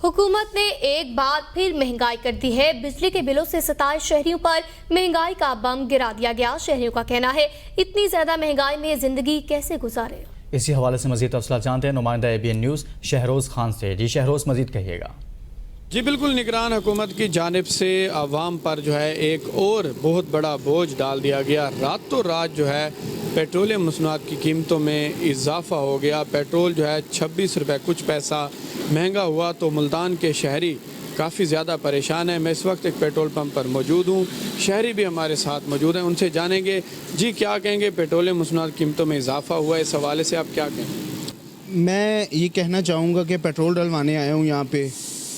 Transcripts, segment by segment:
हुकूमत ने एक बार फिर महंगाई कर दी है। बिजली के बिलों से सताए शहरियों पर महंगाई का बम गिरा दिया गया। शहरियों का कहना है इतनी ज्यादा महंगाई में जिंदगी कैसे गुजारे। इसी हवाले से मजीद तफसीलात जानते हैं नुमाइंदा ABN न्यूज़ शहरोज़ खान से। जी शहरोज़, मजीद कहिएगा। जी बिल्कुल, निगरान हुकूमत की जानिब से आवाम पर जो है एक और बहुत बड़ा बोझ डाल दिया गया। रातों रात जो है पेट्रोलियम मसनूआत की कीमतों में इजाफा हो गया। पेट्रोल जो है 26 रुपये कुछ पैसा महंगा हुआ तो मुल्तान के शहरी काफ़ी ज़्यादा परेशान है। मैं इस वक्त एक पेट्रोल पंप पर मौजूद हूँ, शहरी भी हमारे साथ मौजूद हैं, उनसे जानेंगे जी क्या कहेंगे। पेट्रोलियम मसनूआत कीमतों में इजाफा हुआ है, इस हवाले से आप क्या कहें? मैं ये कहना चाहूँगा कि पेट्रोल डलवाने आया हूँ यहाँ पे,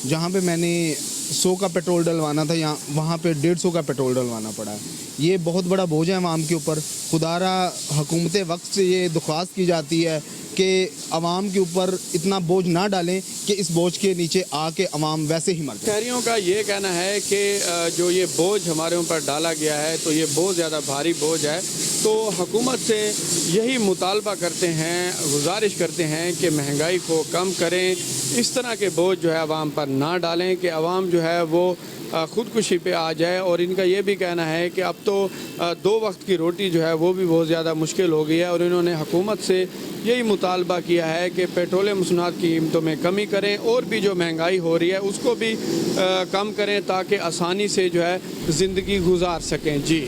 जहाँ पे मैंने 100 का पेट्रोल डलवाना था यहाँ वहाँ पे 150 का पेट्रोल डलवाना पड़ा है। ये बहुत बड़ा बोझ है आवाम के ऊपर। खुदारा हुकूमत वक्त से ये दरख्वास्त की जाती है कि आवाम के ऊपर इतना बोझ ना डालें कि इस बोझ के नीचे आके आवाम वैसे ही मर जाए। शहरियों का ये कहना है कि जो ये बोझ हमारे ऊपर डाला गया है तो ये बहुत ज़्यादा भारी बोझ है, तो हुकूमत से यही मुतालबा करते हैं, गुजारिश करते हैं कि महंगाई को कम करें, इस तरह के बोझ जो है आवाम पर ना डालें कि आवाम जो है वो ख़ुदकुशी पे आ जाए। और इनका ये भी कहना है कि अब तो 2 वक्त की रोटी जो है वो भी बहुत ज़्यादा मुश्किल हो गई है और इन्होंने हुकूमत से यही मुतालबा किया है कि पेट्रोलियम मसनूआत की कीमतों में कमी करें और भी जो महंगाई हो रही है उसको भी कम करें ताकि आसानी से जो है ज़िंदगी गुजार सकें। जी।